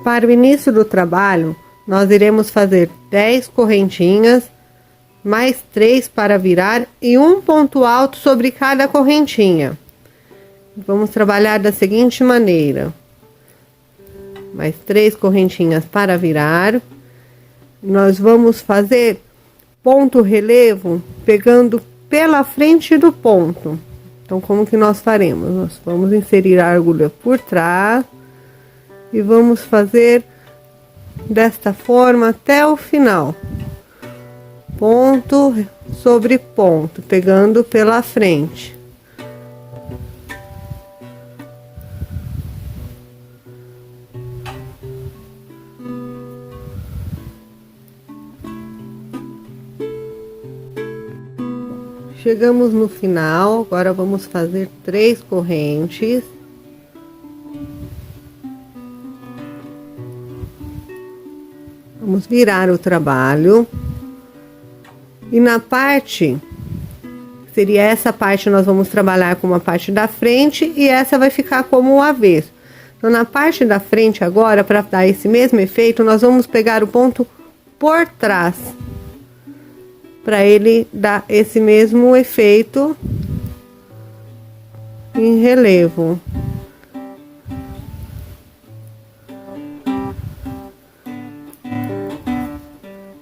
Para o início do trabalho, nós iremos fazer 10 correntinhas, mais 3 para virar e um ponto alto sobre cada correntinha. Vamos trabalhar da seguinte maneira: mais 3 correntinhas para virar. Nós vamos fazer ponto relevo pegando pela frente do ponto. Então, como que nós faremos? Nós vamos inserir a agulha por trás e vamos fazer desta forma até o final. Ponto sobre ponto, pegando pela frente. Chegamos no final, agora vamos fazer 3 correntes. Vamos virar o trabalho. E na parte, seria essa parte, nós vamos trabalhar com a parte da frente e essa vai ficar como o avesso. Então, na parte da frente agora, para dar esse mesmo efeito, nós vamos pegar o ponto por trás. Para ele dar esse mesmo efeito em relevo.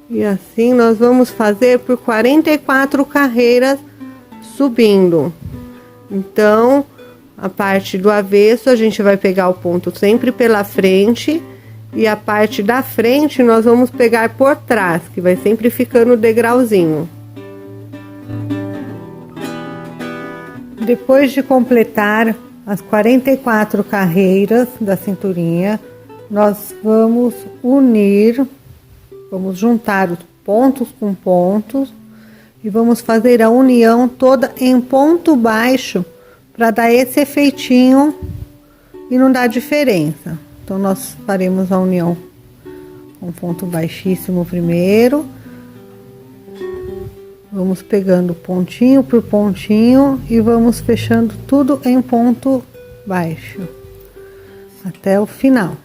E assim nós vamos fazer por 44 carreiras subindo. Então, a parte do avesso a gente vai pegar o ponto sempre pela frente. E a parte da frente nós vamos pegar por trás, que vai sempre ficando degrauzinho. Depois de completar as 44 carreiras da cinturinha, nós vamos unir, vamos juntar os pontos com pontos e vamos fazer a união toda em ponto baixo para dar esse efeitinho e não dar diferença. Então, nós faremos a união com ponto baixíssimo primeiro. Vamos pegando pontinho por pontinho e vamos fechando tudo em ponto baixo até o final.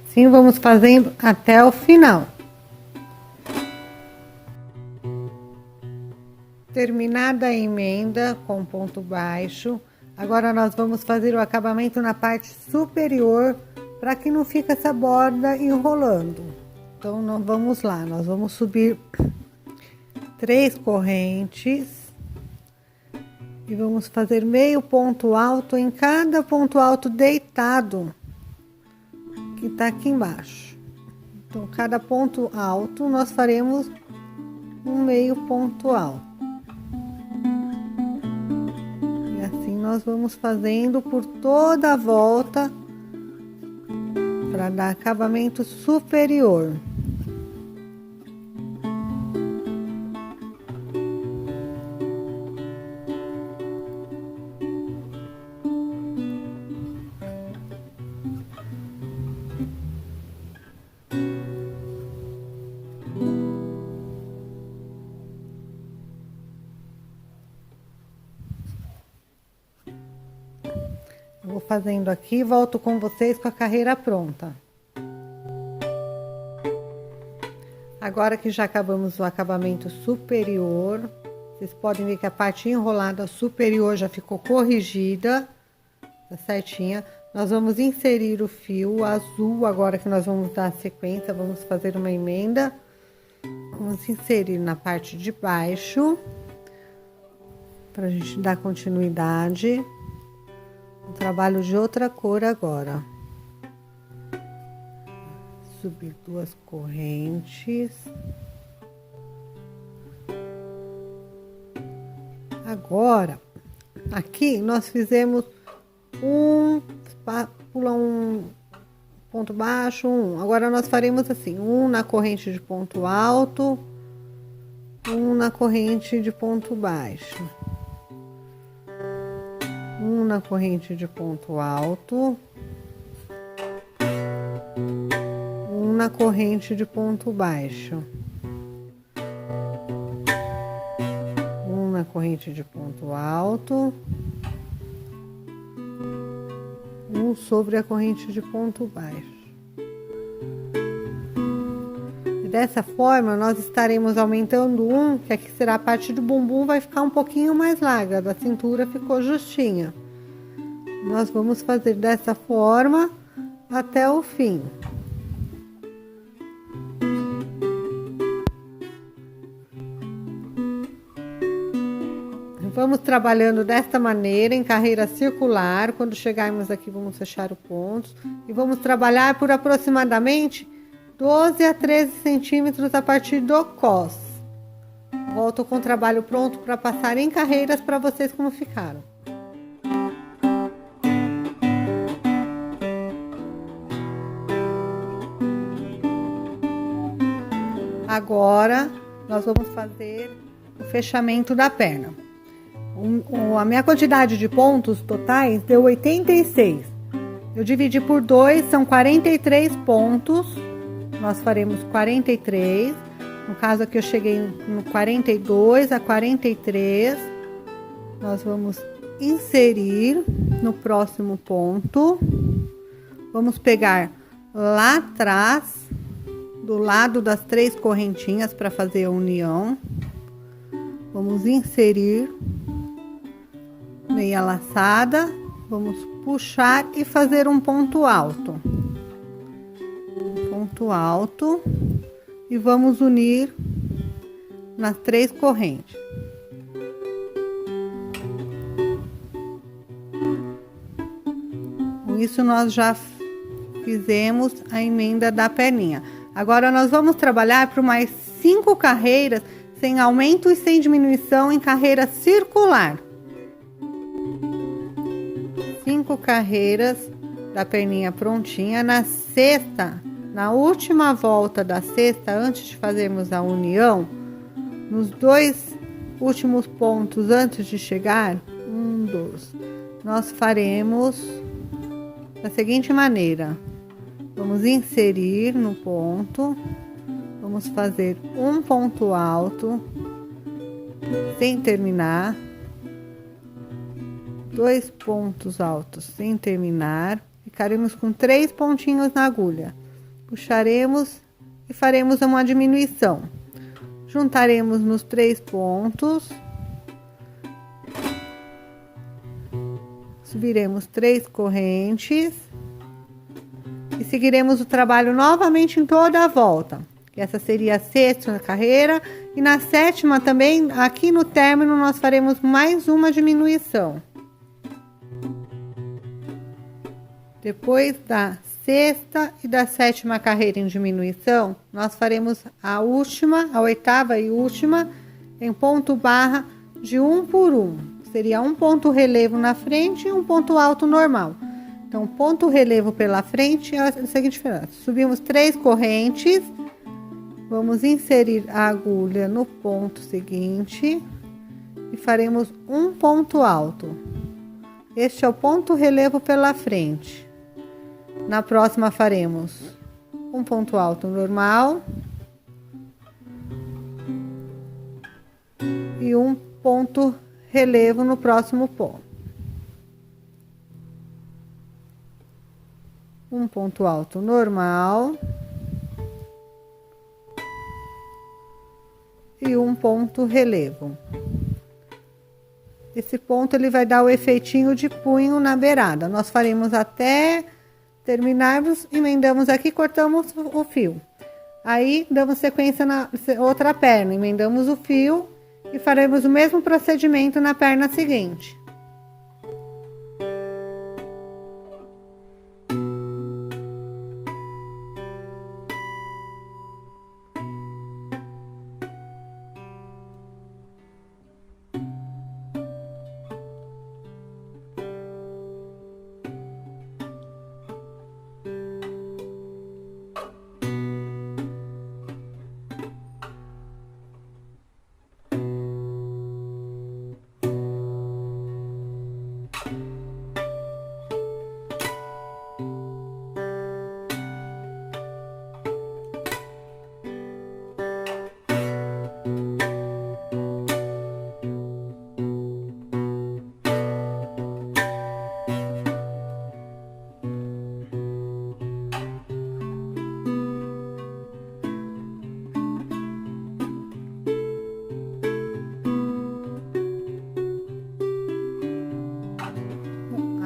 Assim vamos fazendo até o final. Terminada a emenda com ponto baixo, agora nós vamos fazer o acabamento na parte superior para que não fique essa borda enrolando. Então, vamos lá, nós vamos subir 3 correntes e vamos fazer meio ponto alto em cada ponto alto deitado que tá aqui embaixo. Então, cada ponto alto nós faremos um meio ponto alto. E assim nós vamos fazendo por toda a volta para dar acabamento superior. Vou fazendo aqui e volto com vocês com a carreira pronta. Agora que já acabamos o acabamento superior, vocês podem ver que a parte enrolada superior já ficou corrigida, tá certinha. Nós vamos inserir o fio azul, agora que nós vamos dar a sequência, vamos fazer uma emenda. Vamos inserir na parte de baixo, para a gente dar continuidade. Um trabalho de outra cor agora. Subir 2 correntes. Agora, aqui nós fizemos pula um ponto baixo, agora nós faremos assim, na corrente de ponto alto, na corrente de ponto baixo, na corrente de ponto alto, na corrente de ponto baixo, na corrente de ponto alto, sobre a corrente de ponto baixo. E dessa forma nós estaremos aumentando que aqui será a parte do bumbum, vai ficar um pouquinho mais larga, da cintura ficou justinha. Nós vamos fazer dessa forma até o fim. Vamos trabalhando desta maneira, em carreira circular. Quando chegarmos aqui, vamos fechar o ponto. E vamos trabalhar por aproximadamente 12 a 13 centímetros a partir do cós. Volto com o trabalho pronto para passar em carreiras para vocês como ficaram. Agora, nós vamos fazer o fechamento da perna. A minha quantidade de pontos totais deu 86. Eu dividi por 2, são 43 pontos. Nós faremos 43. No caso aqui eu cheguei no 42 a 43. Nós vamos inserir no próximo ponto. Vamos pegar lá atrás, do lado das 3 correntinhas para fazer a união. Vamos inserir meia laçada, vamos puxar e fazer um ponto alto. Um ponto alto e vamos unir nas 3 correntes. Com isso nós já fizemos a emenda da perninha. Agora nós vamos trabalhar por mais 5 carreiras sem aumento e sem diminuição em carreira circular. 5 carreiras da perninha prontinha. Na sexta, na última volta da sexta, antes de fazermos a união, nos 2 últimos pontos antes de chegar, 1, 2, nós faremos da seguinte maneira: vamos inserir no ponto, vamos fazer um ponto alto sem terminar, 2 pontos altos sem terminar, ficaremos com 3 pontinhos na agulha. Puxaremos e faremos uma diminuição. Juntaremos nos 3 pontos, subiremos 3 correntes e seguiremos o trabalho novamente em toda a volta. Essa seria a 6ª carreira, e na 7ª também, aqui no término, nós faremos mais uma diminuição. Depois da 6ª e da 7ª carreira em diminuição, nós faremos a 8ª e última em ponto barra de 1 por 1. Seria um ponto relevo na frente e um ponto alto normal. Então, ponto relevo pela frente é a seguinte diferença: subimos 3 correntes, vamos inserir a agulha no ponto seguinte e faremos um ponto alto. Este é o ponto relevo pela frente. Na próxima faremos um ponto alto normal e um ponto relevo no próximo ponto. Um ponto alto normal e um ponto relevo. Esse ponto ele vai dar o efeitinho de punho na beirada. Nós faremos até terminarmos, emendamos aqui, cortamos o fio. Aí, damos sequência na outra perna, emendamos o fio e faremos o mesmo procedimento na perna seguinte.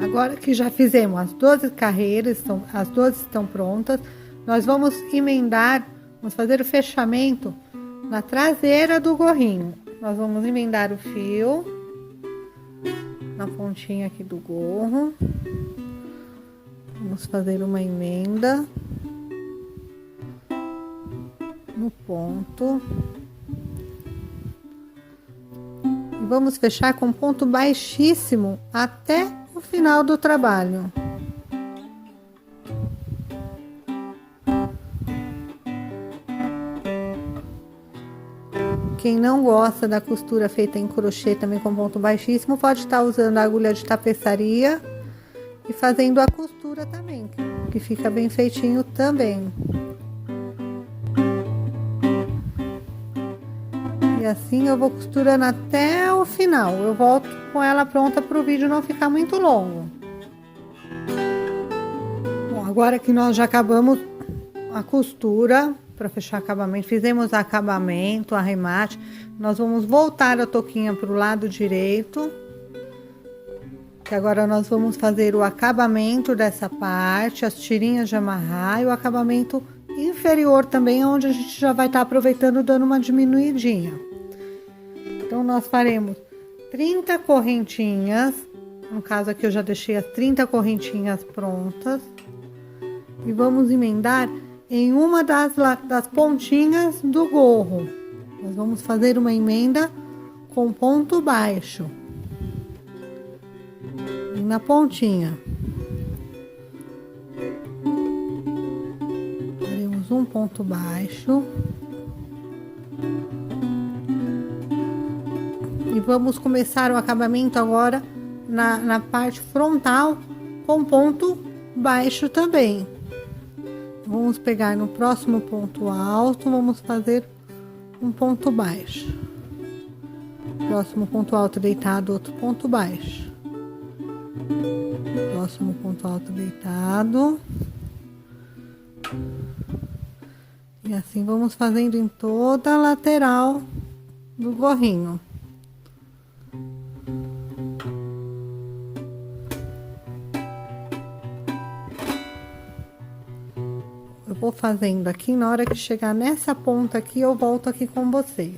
Agora que já fizemos as 12 carreiras, as 12 estão prontas, nós vamos emendar, vamos fazer o fechamento na traseira do gorrinho. Nós vamos emendar o fio na pontinha aqui do gorro. Vamos fazer uma emenda no ponto. E vamos fechar com ponto baixíssimo até o final do trabalho. Quem não gosta da costura feita em crochê também com ponto baixíssimo, pode estar usando a agulha de tapeçaria e fazendo a costura também, que fica bem feitinho também. E assim eu vou costurando até o final. Eu volto com ela pronta para o vídeo não ficar muito longo. Bom, agora que nós já acabamos a costura, para fechar acabamento, fizemos acabamento, arremate, nós vamos voltar a touquinha para o lado direito. Que agora nós vamos fazer o acabamento dessa parte, as tirinhas de amarrar e o acabamento inferior também, onde a gente já vai estar aproveitando, dando uma diminuidinha. Então, nós faremos 30 correntinhas, no caso aqui eu já deixei as 30 correntinhas prontas, e vamos emendar em uma das pontinhas do gorro. Nós vamos fazer uma emenda com ponto baixo. E na pontinha. Faremos um ponto baixo. E vamos começar o acabamento agora na parte frontal com ponto baixo também. Vamos pegar no próximo ponto alto, vamos fazer um ponto baixo. Próximo ponto alto deitado, outro ponto baixo. Próximo ponto alto deitado. E assim vamos fazendo em toda a lateral do gorrinho. Eu vou fazendo aqui, na hora que chegar nessa ponta aqui, eu volto aqui com vocês.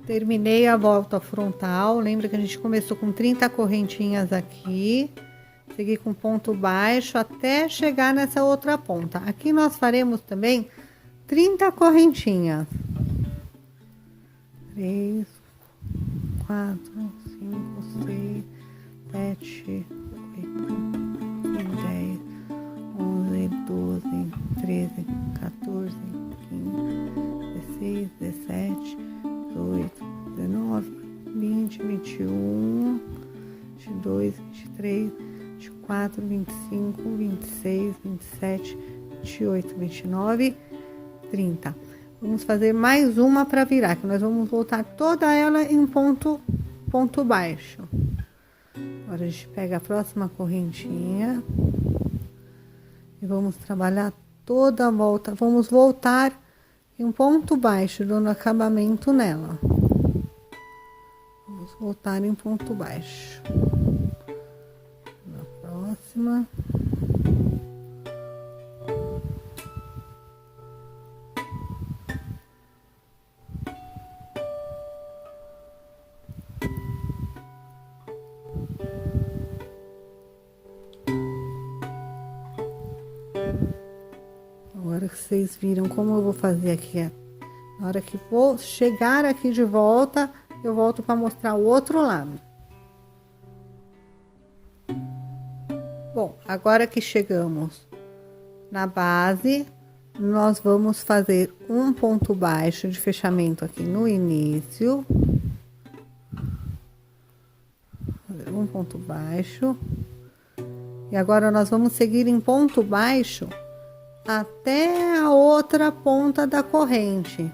Terminei a volta frontal, lembra que a gente começou com 30 correntinhas aqui, segui com ponto baixo até chegar nessa outra ponta. Aqui nós faremos também 30 correntinhas. 3, 4, 5, 6, 7, 8, 10, 11, 12, 13, 14, 15, 16, 17, 18, 19, 20, 21, 22, 23, 24, 25, 26, 27, 28, 29, 30. Vamos fazer mais uma para virar, que nós vamos voltar toda ela em ponto baixo. Agora a gente pega a próxima correntinha e vamos trabalhar toda a volta. Vamos voltar em um ponto baixo, dando acabamento nela. Vamos voltar em ponto baixo. Na próxima. Agora que vocês viram como eu vou fazer aqui, na hora que vou chegar aqui de volta, eu volto para mostrar o outro lado. Bom, agora que chegamos na base, nós vamos fazer um ponto baixo de fechamento aqui no início. Um ponto baixo. E agora nós vamos seguir em ponto baixo até a outra ponta da corrente.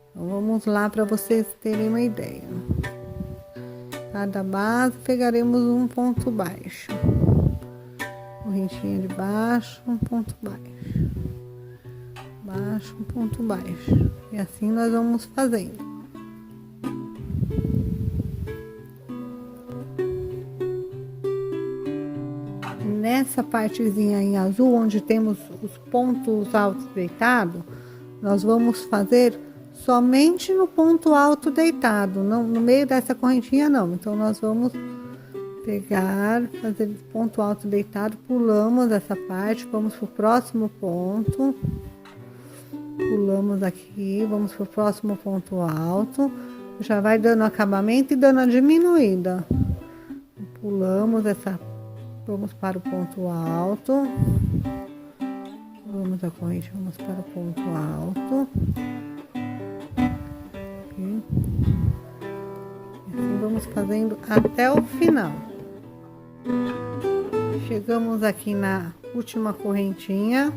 Então, vamos lá para vocês terem uma ideia. Cada base pegaremos um ponto baixo. Correntinha de baixo, um ponto baixo. Baixo, um ponto baixo. E assim nós vamos fazendo. Nessa partezinha em azul, onde temos os pontos altos deitados, nós vamos fazer somente no ponto alto deitado, não no meio dessa correntinha não. Então nós vamos pegar, fazer ponto alto deitado, pulamos essa parte, vamos pro próximo ponto, pulamos aqui, vamos pro próximo ponto alto, já vai dando acabamento e dando a diminuída. Pulamos essa, vamos para o ponto alto, vamos a corrente, vamos para o ponto alto. E assim vamos fazendo até o final. Chegamos aqui na última correntinha.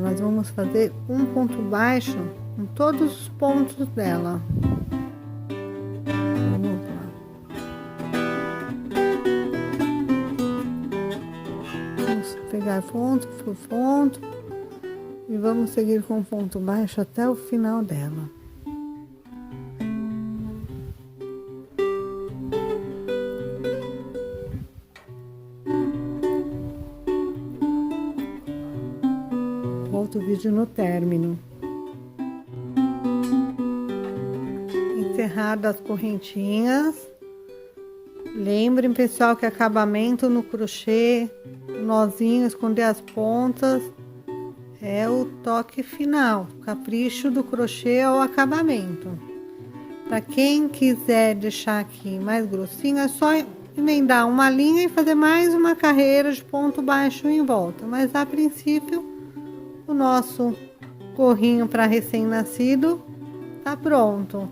Nós vamos fazer um ponto baixo em todos os pontos dela. Vamos lá. Vamos pegar ponto por ponto e vamos seguir com ponto baixo até o final dela. Volto o vídeo no término. Encerradas as correntinhas. Lembrem, pessoal, que acabamento no crochê, nozinho, esconder as pontas, é o toque final. O capricho do crochê é o acabamento. Para quem quiser deixar aqui mais grossinho, é só emendar uma linha e fazer mais uma carreira de ponto baixo em volta. Mas a princípio, o nosso gorrinho para recém-nascido tá pronto.